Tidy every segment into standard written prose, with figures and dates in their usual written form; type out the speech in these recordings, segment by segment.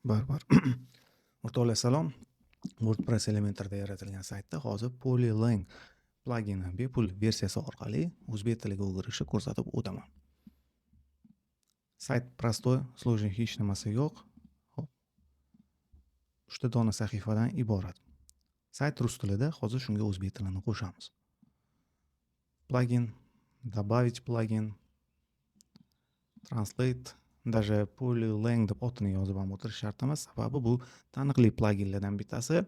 Bor. O'rtoqlar salom. WordPress Elementor'da yaratilgan saytda hozir Polylang plagini bepul versiyasi orqali o'zbek tiliga o'girishni ko'rsatib o'taman. Sayt prostoy, sложный hech nimasi yo'q. Hop. 3 ta dona sahifadan iborat. Sayt rus tilida, hozir shunga o'zbek tilini qo'shamiz. Plugin, добавить plugin, translate, даже Polylang deb otini yozib ham o'tirish shart emas, sababi bu taniqli pluginlardan bittasi.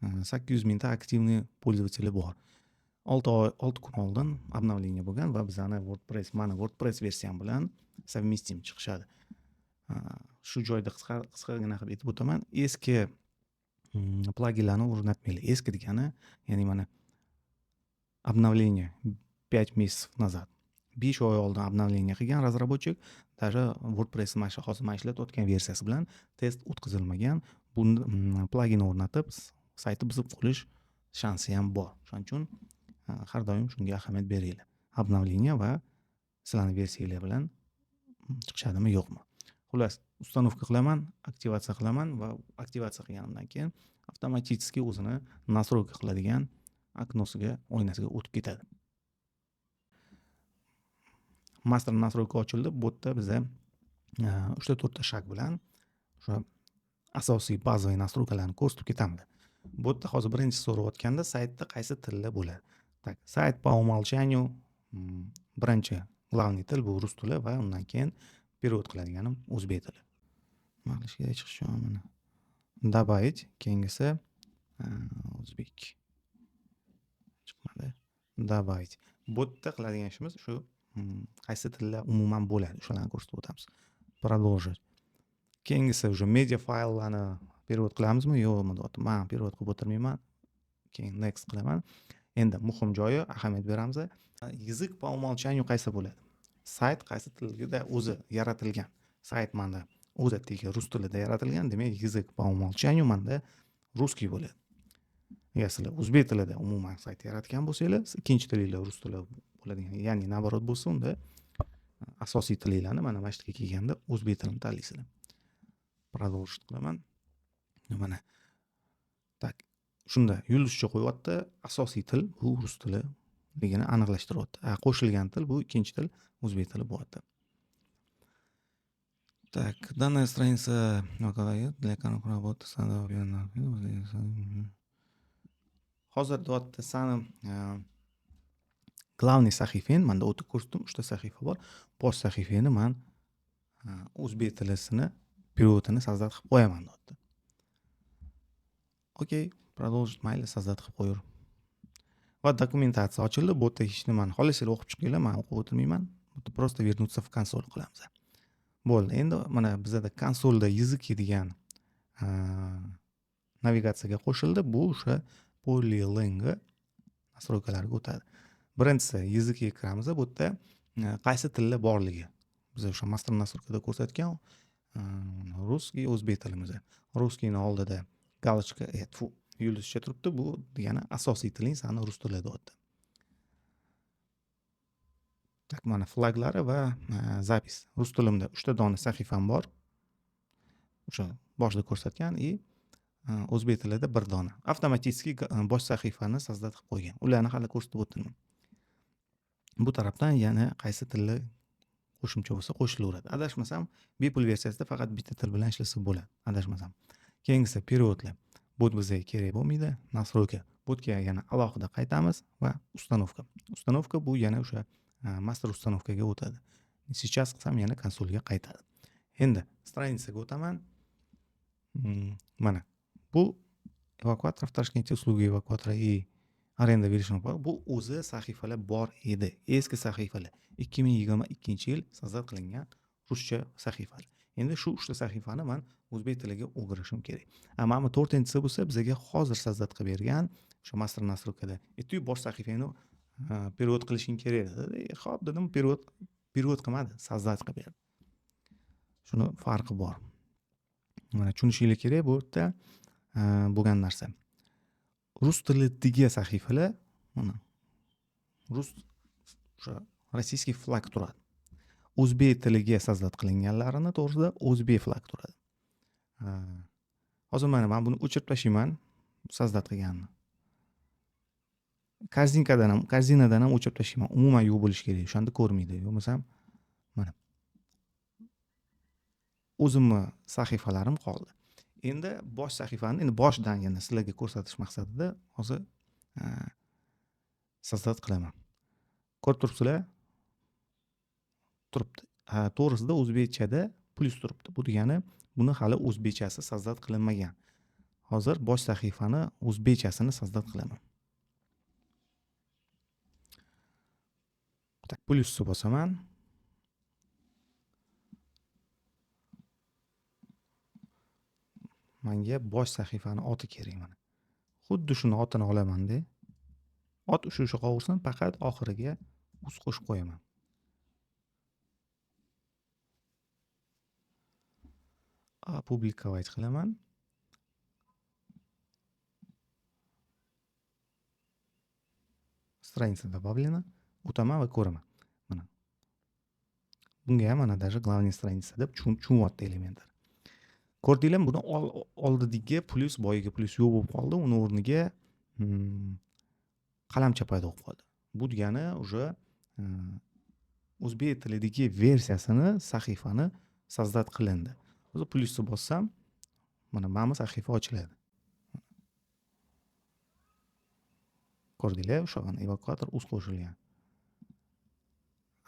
800 mingta aktivniy pользователи bor. 6 kun oldin обновление bo'lgan va bizani WordPress versiyam bilan совместим chiqishadi. Shu joyda qisqagina qilib aytib o'taman. Eski pluginlarni o'rnatmanglar. Eski degani, ya'ni mana обновление 5 месяцев назад. 5 oy oldin обновление qilgan разработчик даже WordPress hozir mana ishlatayotgan versiyasi bilan test o'tkazilmagan. Buni pluginni o'rnatib saytni buzib qo'yish shansi ham bor. Shuning uchun har doim shunga ahamiyat beringlar. Обновление va sizlarning versiyalar bilan chiqishadimi yo'qmi? Xullas, ustanovka qilaman, aktivatsiya qilaman va aktivatsiya qilganimdan keyin avtomatik o'zini настройка qiladigan oknosiga, oynasiga o'tib ketadi. Master настройка ochildi. Bu yerda biza 3-4 ta shag bilan o'sha asosiy bazaviy настройкаlarni ko'rsatib ketamiz. Bu yerda hozir birinchi so'rayotganda saytda qaysi tilda bo'ladi. Так, sayt по умолчанию birinchi главный til bu rus tili va undan keyin перевод qiladiganim o'zbek tili. Maqlishga chiqishi mana. Добавить, keyingisi o'zbek. Chiqmadi. Добавить. Bu yerda qiladigan ishimiz shu qaysi tilda umuman bo'ladi, shularni ko'rsatib o'tamiz. Продолжить. Keyingisi уже media fayllarni перевод qilamizmi yo'qmi deyapti. Men перевод qilib o'tirmayman. Keyin next qilaman. Endi muhim joyi ahamiyat beramiz. Язык по умолчанию qaysi bo'ladi? Sayt qaysi tilda o'zi yaratilgan? Sayt menda odatdagi rus tilida yaratilgan, demak язык по умолчанию menda russkiy bo'ladi. Agar sizlar o'zbek tilida umuman sayt yaratgan bo'lsangiz, ikkinchi tilinglar rus tili bo'ladigan, ya'ni naborot bo'lsa, unda asosiy tilinglarni mana shu yerga kelganda o'zbek tilini tanlaysizlar. Продолжить qilaman. Mana. Tak. Shunda yulduzcha qo'yapti. Asosiy til bu rus tililigini aniqlashtiryapti. Qo'shilgan til bu ikkinchi til o'zbek tili bo'lyapti. Так, данная страница для работы hozir deyapti sani главный sahifang, menda o'tib ko'rsatdim, 3 ta sahifa bor. Bosh sahifani men o'zbek tilisini переводini создать qilib qo'yaman deyapti. Okey, продолжить mayli создать qilib qo'yur. Va dokumentatsiya ochildi. Bu yerda hech nimani xohlasanglar o'qib chiqinglar, men o'qib o'tirmayman. Bu просто вернуться в консоль qilamiz. Bo'ldi. Endi mana bizda konsolda языки degan navigatsiyaga qo'shildi. Bu o'sha Polylang настройкалariga o'tadi. Birinchisi языки kiramiz. Bu yerda qaysi tilda borligi. Biz o'sha master настройкада ko'rsatgan russkiy, o'zbek tilimiz. Russkiyning oldida galочка, yulduzcha turibdi. Bu degani asosiy tiling sani rus tilida deyapti. Tak, mana flaglari va zapis. Rus tilimda 3 ta dona sahifam bor. O'sha boshida ko'rsatgan и o'zbek tilida 1 dona. Avtomatik bosh sahifani sozdad qilib qo'ygan. Ularni hali ko'rsatib o'tdim. Bu tarafdan yana qaysi tilda qo'shimcha bo'lsa qo'shilaveradi. Adashmasam, bepul versiyasida faqat bitta til bilan ishlasa bo'ladi. Adashmasam. Keyingisi переводlar. Bu bizga kerak bo'lmaydi. Настройка. Butga yana alohida qaytamiz va установка. Установка bu yana o'sha master установкаga o'tadi. Сейчас qilsam yana konsolga qaytadi. Endi stranitsaga o'taman. Mana bu evakuator Toshkentda uslugi evakuatori и arenda verishni bor. Bu o'zi sahifalar bor edi. Eski sahifalar 2022-yil so'zat qilingan ruscha sahifalar. Endi shu 3 ta sahifani men o'zbek tiliga o'girishim kerak. Mana 4-inchisi bo'lsa bizga hozir so'zat qilib bergan o'sha master настройкада. Etu bosh sahifani перевод qilishing kerak dedi. Xo'p dedim, перевод qilmadi, so'zat qilib berdi. Shuni farqi bor. Mana tushunishinglar kerak bu yerda bo'lgan narsa. Rus tilidagi sahifalar mana rus o'sha rossiyskiy flag turadi. O'zbek tiliga so'zat qilinganlarini to'g'risida o'zbek flag turadi. Hozir mana men buni o'chirib tashlayman, sozdat qilganimni. Korзинаdan ham o'chirib tashlayman. Umuman yo'q bo'lishi kerak. O'shanda ko'rmaydi. Bo'lmasam mana o'zimni sahifalarim qoldi. Endi bosh sahifani boshidan yana sizlarga ko'rsatish maqsadida hozir sozdat qilaman. Ko'rib turibsizlar? Turibdi. To'g'risida o'zbekchada plyus turibdi. Bu degani buni hali o'zbekchasi sozdat qilinmagan. Hozir bosh sahifani o'zbekchasini sozdat qilaman. Tak plyusni bosaman. Menga bosh sahifani oti kerak mana. Xuddi shuni otini olaman-da. Ot o'sha qolsin, faqat oxiriga uz qo'shib qo'yaman. Publikovать qilaman. Страница добавлена. O'taman va ko'raman. Mana. Bunga ham mana даже главная страница deb tushunyapti elementlar. Ko'rdinglarmi? Buni oldidagi plyus boyiga plyus yo'q bo'lib qoldi. Uni o'rniga qalamcha paydo bo'lib qoldi. Bu degani уже o'zbek tilidagi versiyasini sahifani sozdat qilindi. Hozir plyusni bossam, mana mana sahifa ochiladi. Ko'rdinglar, o'sha evakuator uz qo'shilgan.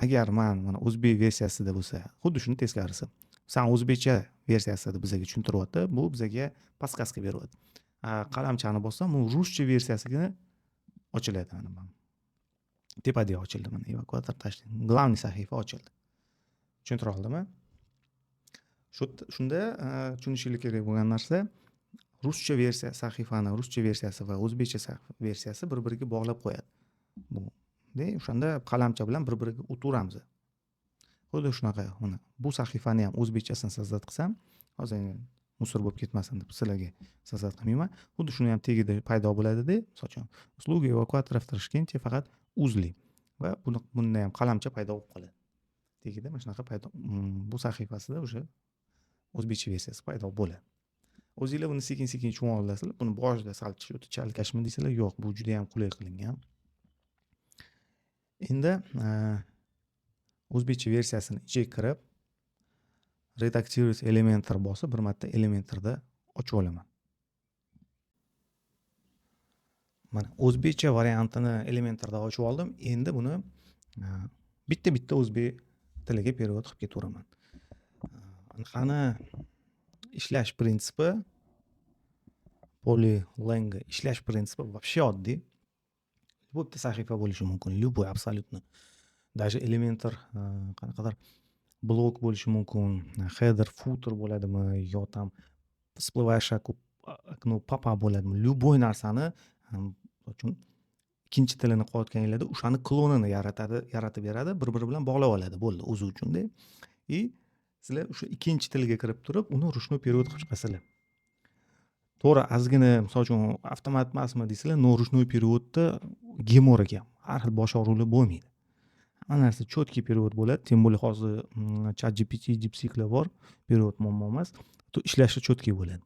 Agar mana o'zbek versiyasida bo'lsa, xuddi shuni teskarisi. San o'zbekcha versiyasida bizga tushuntiryapti. Bu bizga podskaska beryapti. Qalamchani bossam, u ruscha versiyasiga ochiladi mana. Tepada ochildi mana evakuator tashlaydi. Главный sahifa ochildi. Tushuntira oldimmi? Shunda tushunishinglar kerak bo'lgan narsa, ruscha versiya sahifani ruscha versiyasi va o'zbekcha versiyasi bir-biriga bog'lab qo'yadi. O'shanda qalamcha bilan bir-biriga o'tiramiz. Xuddi shunaqa mana bu sahifani ham o'zbekchasini sozdat qilsam, hozir musor bo'lib ketmasin deb sizlarga sozdat qilmayman. Xuddi shuni ham tagida paydo bo'ladi-da, masalan, usluga evakuatorov Toshkentga faqat uzli va bunda ham qalamcha paydo bo'lib qoladi. Tagida mana shunaqa paydo bu sahifasida o'sha o'zbekcha versiyasi paydo bo'ladi. O'zingizlar buni sekin-sekin tushuna olasizlar. Buni boshida sal chalkashmi deysizlar, yo'q, bu juda ham qulay qilingan. Endi o'zbekcha versiyasini ichiga kirib, redaktirovать elementar bosib, bir marta elementarda ochib olaman. Mana o'zbekcha variantini elementarda ochib oldim. Endi buni bitta o'zbek tiliga перевод qilib ketaveraman. Qani ishlash prinsipi Polylang ishlash prinsipi вообще oddiy. Bu bitta sahifa bo'lishi mumkin, любой абсолютно. Даже elementar qanaqadir blok bo'lishi mumkin, header, footer bo'ladimi, yo tam всплывающее okno pop-up bo'ladimi, любой narsani uchun ikkinchi tilini qilayotganinglarda o'shani klonini yaratib beradi, bir-biri bilan bog'lab oladi, bo'ldi, o'zi uchun-da. И sizlar o'sha ikkinchi tilga kirib turib, uni ruchnoy перевод qilib chiqasizlar. To'g'ri, ozgina, misol uchun, avtomat emasmi deysizlar, no ruchnoy переводda gemor ekan. Har xil bosh og'riqlar bo'lmaydi. Hamma narsa cho'tki перевод bo'ladi. Tем более hozir ChatGPT, DeepSeek'lar bor. перевод muammo emas. Ishlashi cho'tki bo'ladi.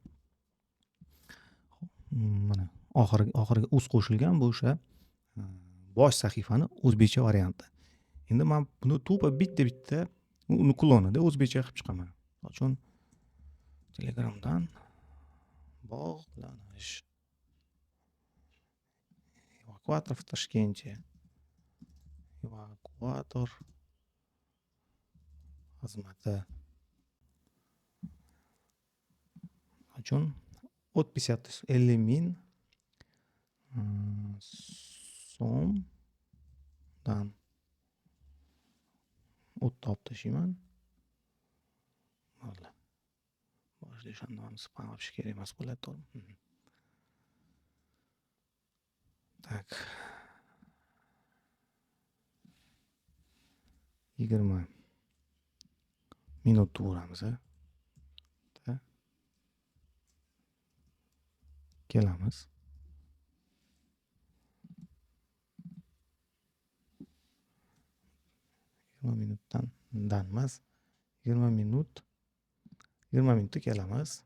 Mana oxiriga uz qo'shilgan bu o'sha bosh sahifani o'zbekcha varianti. Endi men buni to'pa bitta uni klonida o'zbekcha qilib chiqaman. Misol uchun Telegramdan bog'lanish evakuator в Toshkentga evakuator xizmati uchun 50 ming so'mdan o'tib tashiyman. Mana boshida o'shandan spam olish kerak emas bo'ladi, to'g'rimi? Tak. 20 minut turamiz. Kelamiz. minutdan emas, 20 minutda kelamiz.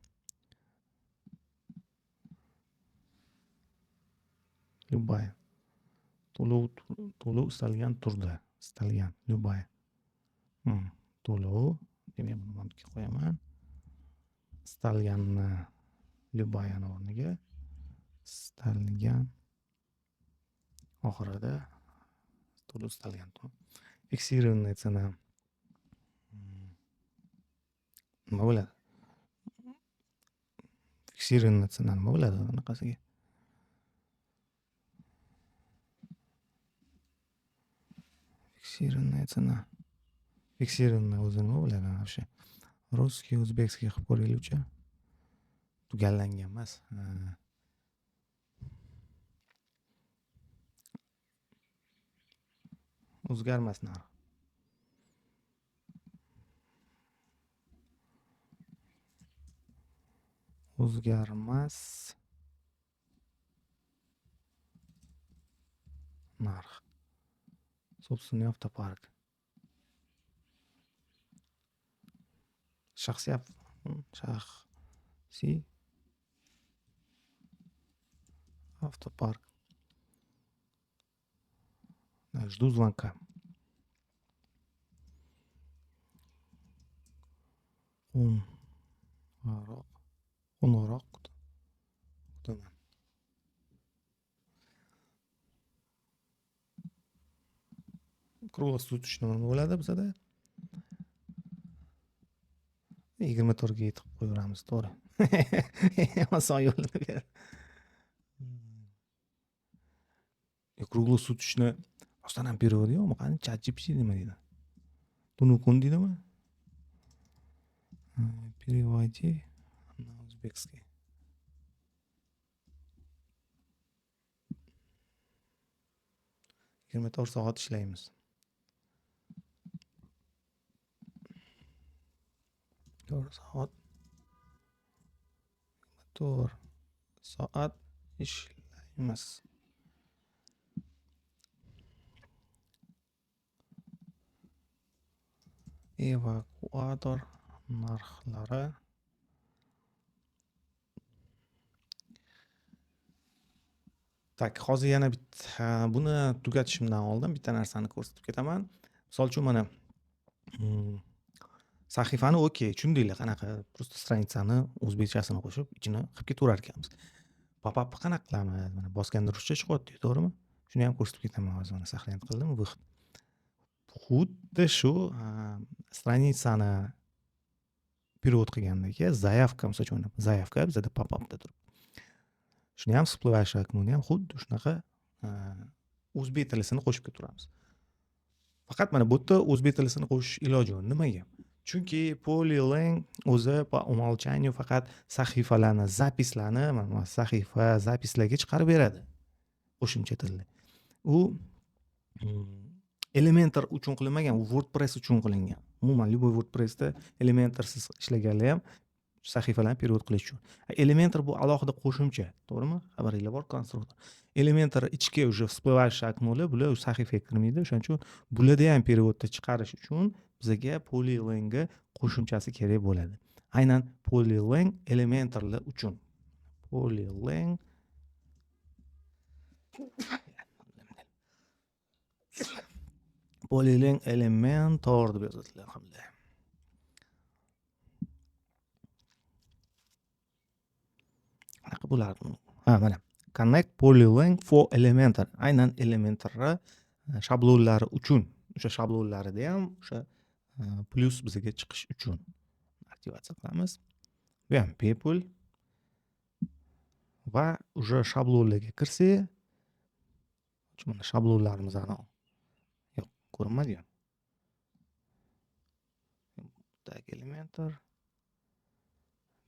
Любая. To'lov istalgan turda. Istalgan. Любая. To'lov. Demak, buni mantiqqa qo'yaman. Istalganni Люbayani o'rniga istalgan oxirida to'lov istalgan. Fiksированная цена. Nima bo'ladi? Fiksированная цена nima bo'ladi bunaqasiga? Fiksированная цена. Fiksированная o'zi nima bo'ladi вообще? Rусский, o'zbekskiy qilib ko'raylikchi. Tugallangan emas. O'zgarmas narx. O'zgarmas narx. Собственный автопарк. Shaxsiy автопарк. Жду звонка. Qo'ng'iroq kutaman. Круглосуточно nima bo'ladi bizada? 24 ga yetib qo'yaveramiz, to'g'ri. Oson yo'lini ber. Круглосуточно rostdan ham перевод yo'qmi? Qani ChatGPT nima deydi? Tunukun deydimi? Переводи на узбекский. Yigirma to'rt soat ishlaymiz. To'rt soat ishlaymiz. Evakuator narxlari tak, hozir yana bitta buni tugatishimdan oldin bitta narsani ko'rsatib ketaman. Misol uchun mana sahifani okey, tushundinglar qanaqa, просто stranitsani o'zbekchasini qo'shib ichini qilib ketaverar ekanmiz. Pop-upni qanaqa qilamiz? Mana bosganda ruscha chiqyapti, to'g'rimi? Shuni ham ko'rsatib ketaman hozir. Mana saqlanib qildim. Xuddi shu stranitsani перевод qilgandagi заявка, misol uchun заявка bizada pop-upda turibdi. Shuni ham всплывающий oknoni ham xuddi shunaqa o'zbek tilisini qo'shib ketaveramiz. Faqat mana bu yerda o'zbek tilisini qo'shish iloji yo'q. Nimaga? Chunki Polylang o'zi по умолчанию faqat sahifalarni, zapislarni, mana sahifa, zapislarga chiqarib beradi. Qo'shimcha tilda. U Elementor uchun qilinmagan, u WordPress uchun qilingan. Umuman любой WordPressda Elementorsiz ishlaganlar ham sahifalarni перевод qilish uchun. Elementor bu alohida qo'shimcha, to'g'rimi? Xabaringlar bor, konstruktor. Elementor ichki уже всплывающий oknolar bular sahifaga kirmaydi. Shuning uchun bularda ham переводni chiqarish uchun bizga Polylangga qo'shimchasi kerak bo'ladi. Aynan Polylang Elementorlar uchun. Polylang Polylang Elementor deb yoziladi hamda. Qanaqa bo'lardi? Mana Connect Polylang for Elementor. Aynan Elementorga shablonlari uchun. O'sha shablonlarida ham o'sha plus bizga chiqish uchun aktivatsiya qilamiz. Bu ham people va o'sha shablonlarga kirsak, mana shablonlarimiz ana yo'q, ko'rinmadi-ku. Tak Elementor.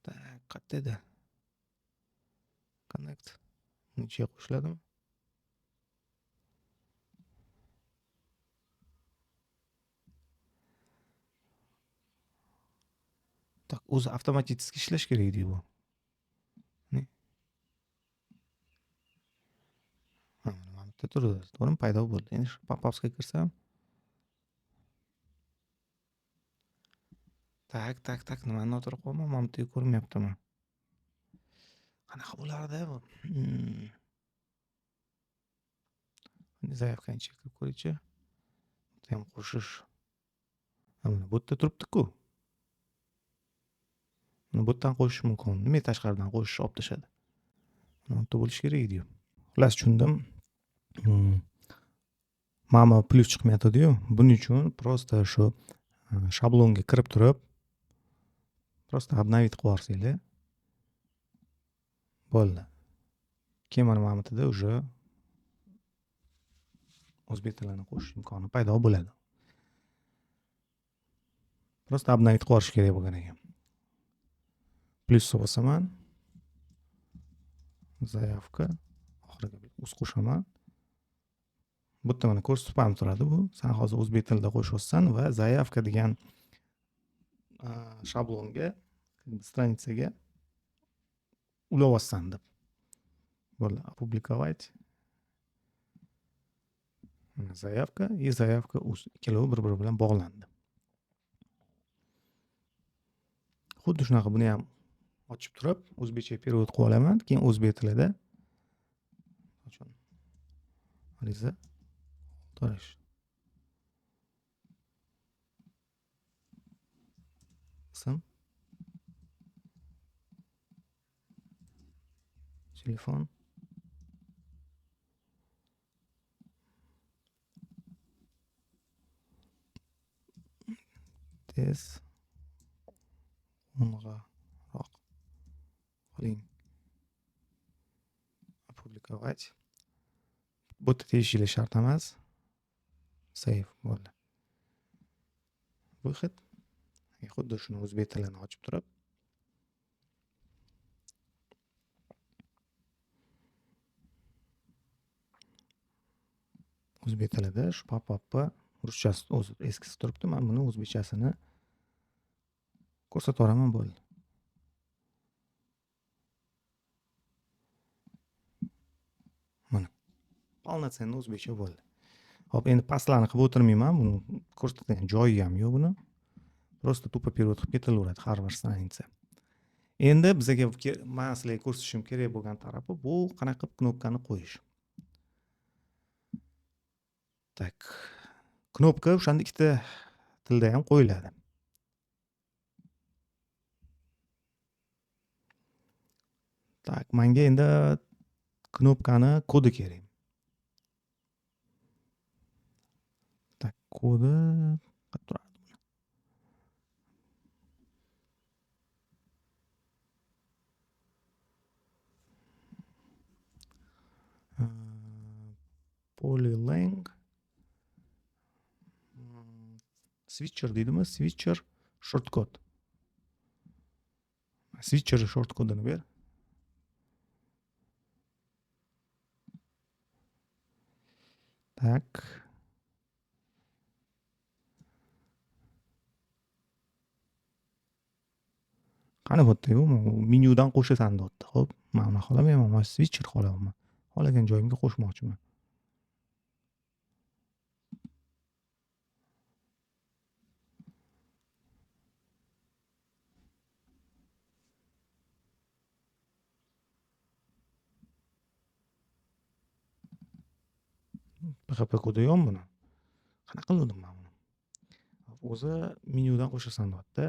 Tak qayerda? Connect. Necha qo'shiladimi? Tak, o'zi avtomatik ishlash kerak edi bu. Mana bitta turdi. To'g'rimi? Paydo bo'ldi. Endi shu pop-upsga kirsam. Tak, nimani noto'g'ri qo'yman? Mana bitta ko'rmayaptimi? Qanaqa bo'lardi bu? Zaявkani chekib ko'raychi. Bitta ham qo'shish. Mana bu yerda turibdi-ku. Buni bu yerdan qo'shish mumkin. Nima tashqaridan qo'shish olib tashladi. Mana bu yerda bo'lishi kerak edi-yu. Xullas tushundim. Mana plyus chiqmayotdi-yu. Buning uchun prosta shu shablonga kirib turib, prosta обновить qilib yuborsanglar bo'ldi. Keyin mana bu yerda уже o'zbek tilini qo'shish imkoni paydo bo'ladi. Prosta обновить qilib yuborish kerak bo'lgan ekan. Plyusni bosaman. Zaявка. Oxiriga uz qo'shaman. Bu yerda mana ko'rsatib ham turadi bu. Sen hozir o'zbek tilida qo'shyapsan va zaявка degan shablonga, stranitsaga ulayapsan deb. Bo'ldi, опубликовать. Zaявка и zaявка uz ikkalovi bir-biri bilan bog'landi. Xuddi shunaqa buni ham ochib turib, o'zbekcha перевод qilib olaman, keyin o'zbek tilida ariza to'lash. Ism, telefon, tez qo'ng'iroq qiling. Опубликовать. Bu yerda tegishli shart emas. Save bo'ldi. Выход. Xuddi shuni o'zbek tilini ochib turib, o'zbek tilida shu pop-upni ruschasi o'zi eskisi turibdi. Men buni o'zbekchasini ko'rsatib yuboraman bo'ldi. Mana полноценный o'zbekcha bo'ldi. Hop, endi pastlarni qilib o'tirmayman. Buni ko'rsatadigan joyi ham yo'q buni. Prosta tuppa перевод qilib ketaveradi har bir stranitsa. Endi bizga men sizlarga ko'rsatishim kerak bo'lgan tarafi bu qanaqa qilib knopkani qo'yish. Tak. Knopka o'shanda ikkita tilda ham qo'yiladi. Tak, menga endi knopkani kodi kerak. Tak, kodi qayerda turadi? Polylang switcher deydimi? Switcher shortcode. Switcher shortcode-ini ber. Tak. Qani bu yerda-yu, menyudan qo'shasan deyapti. Xo'p, men uni xohlamayman, men switcher xohlaman. Xohlagan joyimga qo'shmoqchiman. PHP kodi yo'qmi buni? Qanaqa qildim men buni? O'zi menyudan qo'shasan deyapti.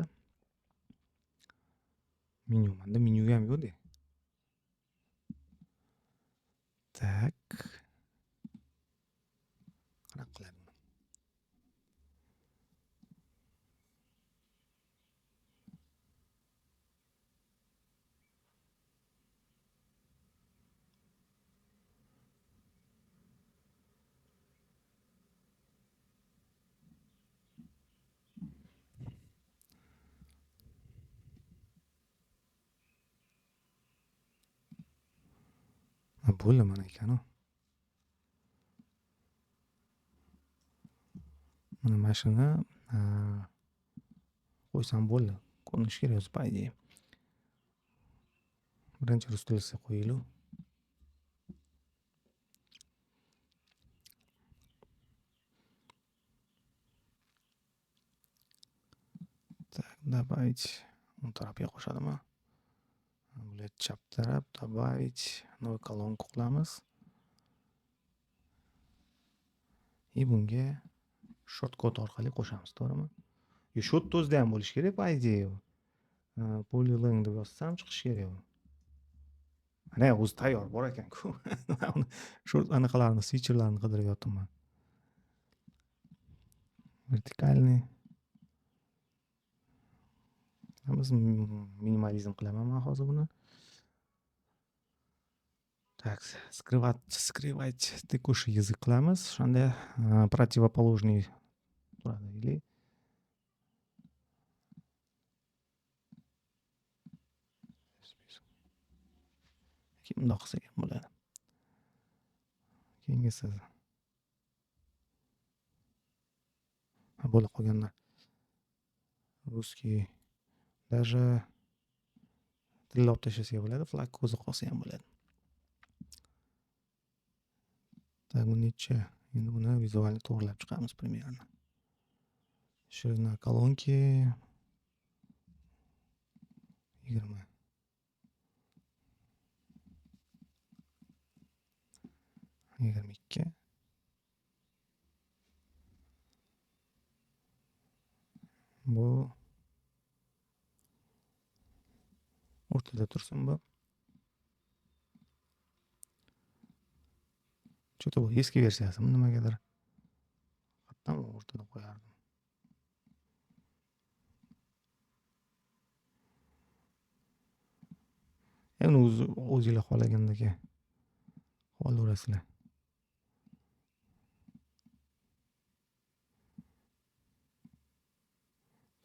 Menyu, menda menyu ham yo'q-da. Tak. Qanaqa qiladi buni? Bo'ldi mana ekan-ku. Mana shuni qo'ysam bo'ldi. Ko'rinishi kerak o'zi payda. Birinchi rus tilisiga qo'yaylik. Так, добавить. Он tarafga qo'shadimi? Bular chap taraf, добавить. Новый колонку qilamiz. И bunga shortcode orqali qo'shamiz, to'g'rimi? Short o'zida ham bo'lishi kerak по idее. Polylang deb yozsam chiqishi kerak u. Ana o'zi tayyor bor ekan-ku. Short anaqalarni, switcherlarni qidirib yotibman. Vertikalniy. Biz minimalizm qilaman men hozir buni. Так, скрывать текущий язык qilamiz. O'shanda противоположный turadi. Или bundoq qilsak ham bo'ladi. Keyingisi bo'lib qolganlar. Rусский даже tilla olib tashlashga bo'ladi, flag o'zi qolsa ham bo'ladi. Так, bu necha? Endi buni vizualni to'g'rilab chiqamiz примерно. Ширина колонки 20. Yigirma ikki. Bu o'rtada tursin bu. Cho'ta bu eski versiyasimi nimagadir. Hatto o'rtada qo'yardim. Endi o'zingizlar xohlagandagi qolaverasizlar.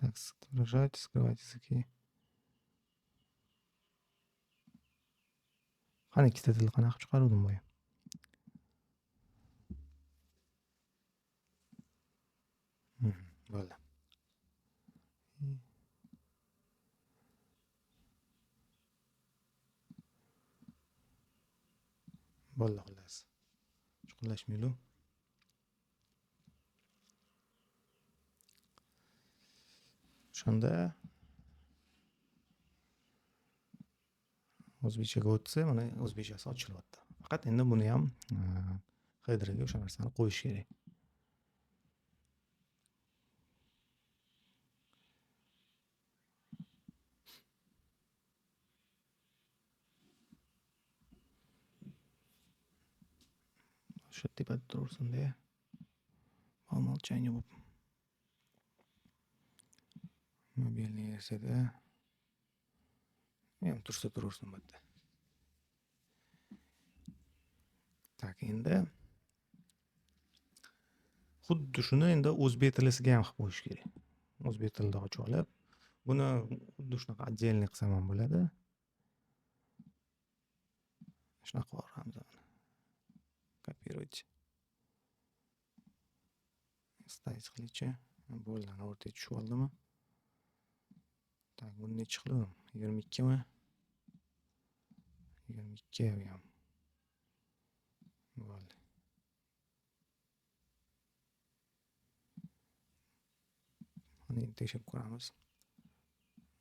Так, соображать, скрывать языки. Qani ikkita tilni qanaqa qilib chiqaruvdim boya? Bo'ldi. Bo'ldi xullas. Chuqurlashmaydi. O'shanda o'zbekchaga o'tsa, mana o'zbekchasi ochilyapti. Faqat endi buni ham headerga o'sha narsani qo'yish kerak. O'sha tepada tursin-da. По умолчанию mobilniy versiyada ham tursa turaversin bu yerda. Так, endi xuddi shuni endi o'zbek tilisiga ham qilib qo'yish kerak. O'zbek tilida ochib olib, buni xuddi shunaqa отдельный qilsam ham bo'ladi. Shunaqa qilamiz buni. Kopировать. Ставить qilichi. Bo'ldi, o'rtaga tushib oldimi? Так, buni necha qildim? 22 mi? 22 ham. Bo'ldi. Buni tekshirib ko'ramiz.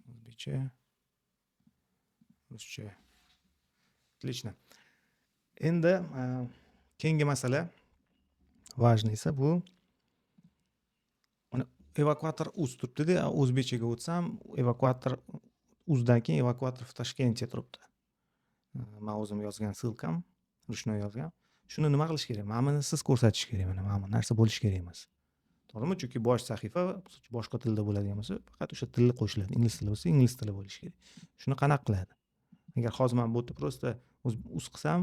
O'zbekcha, ruscha. Отлично. Endi keyingi masala важный esa bu evakuator uz turibdi-da, o'zbekchaga o'tsam, evakuator uzdan keyin evakuator в Toshkentda turibdi. Men o'zim yozgan ссылкам, ruchnoy yozgan. Shuni nima qilish kerak? Mana buni siz ko'rsatish kerak, mana bu narsa bo'lish kerak emas. To'g'rimi? Chunki bosh sahifa boshqa tilda bo'ladigan bo'lsa, faqat o'sha tilni qo'shiladi. Ingliz tili bo'lsa, ingliz tili bo'lishi kerak. Shuni qanaqa qiladi? Agar hozir men bu yerda просто uz qilsam,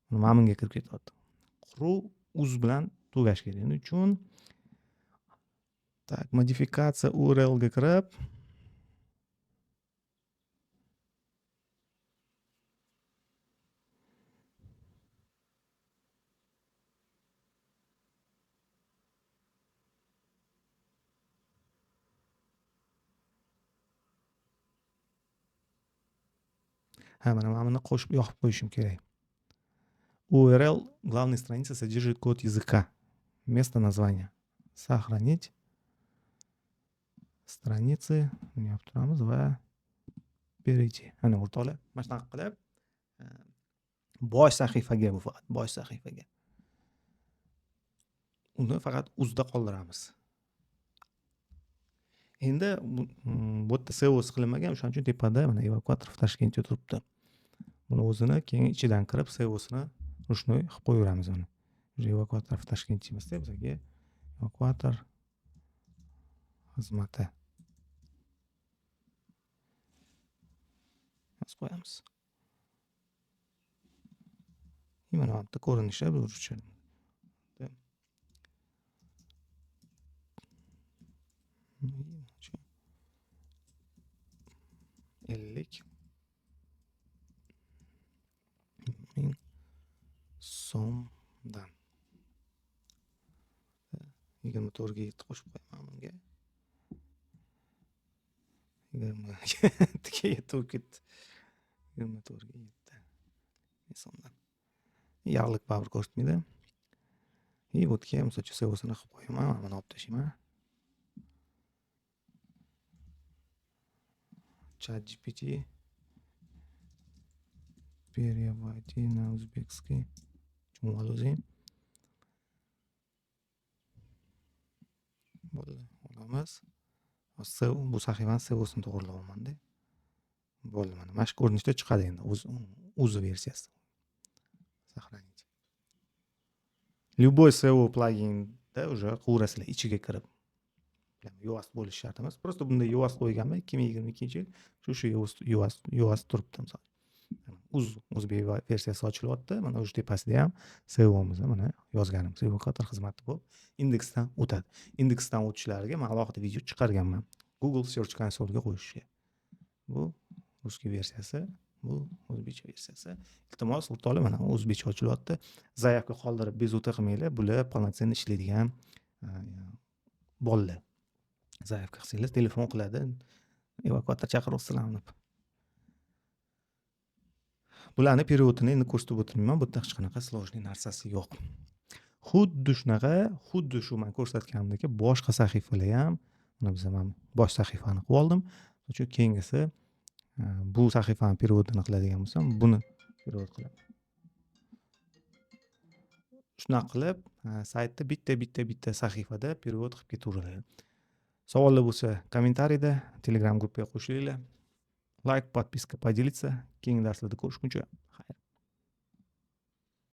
mana bunga kirib ketyapti. Quruq uz bilan tugash kerak. Shuning uchun tak, modifikatsiya URL ga kirib, mana buni qo'shib yoqib qo'yishim kerak. URL главной страницы содержит код языка. Место названия. Сохранить. Страницы yopib turamiz va перейти. Ana o'rtoqlar, mana shunaqa qilib bosh sahifaga, bu faqat bosh sahifaga. uni faqat uzda qoldiramiz. Endi bu yerda SEOsi qilinmagan, o'shaning uchun tepada mana evakuator в Toshkentda turibdi. Buni o'zini keyin ichidan kirib SEOsini rushnoy qilib qo'yaveramiz uni. Evakuator в Toshkent emasda bizga evakuator xizmati qo'yamiz. Mana bu yerda ko'rinishi ruscha. 50 ming so'mdan 24 ga 7 qo'shib qo'yaman bunga. 20 ga 7 bo'lib ketdi. 24 ga 7 so'mdan. Yog'lik baribir ko'rsatmaydi. Bu yerga misol uchun SEOsini qilib qo'yaman, mana olib tashlayman. ChatGPT переводи на узбекский. Чумалузим. Bo'ldi, olamiz. SEO bu sahifani SEOsini to'g'irlayapman-da. Bo'ldi, mana shu ko'rinishda chiqadi endi o'z versiyasi. Сохранить. Любой SEO pluginda уже qilaverasizlar ichiga kirib. Yoast bo'lish shart emas. Просто bunda Yoast qo'yganman 2022-yil. Shu Yoast turibdi misol. O'zbek versiyasi ochilyapti. Mana o'sha tepasida ham SEOmiz mana yozganimiz evakuator xizmati bo'lib indeksdan o'tadi. Indeksdan o'tishlariga men alohida video chiqarganman. Google Search Console'ga qo'yishga. Bu ruskiy versiyasi, bu o'zbekcha versiyasi. Iltimos, o'rtoqlar, mana o'zbekcha ochilyapti. Zaявка qoldirib bezovta qilmanglar. Bular полноценный ishlaydigan bolalar. Zaявка qilsangiz telefon qiladi. Evakuator chaqiryapsizlarmi deb. Bularni periodini endi ko'rsatib o'tirmayman. Bu yerda hech qanaqa sложный narsasi yo'q. Xuddi shu men ko'rsatganimdek boshqa sahifalar ham, mana biz ham bosh sahifani qilib oldim. Chunki keyingisi bu sahifani periodini qiladigan bo'lsam, buni period qilib. Shunaqa qilib, saytda bitta sahifada period qilib ketaveradi. Savollar bo'lsa, kommentariyda, Telegram gruppaga qo'shilinglar. Like, подписка, поделиться. Keyingi darslarda ko'rishguncha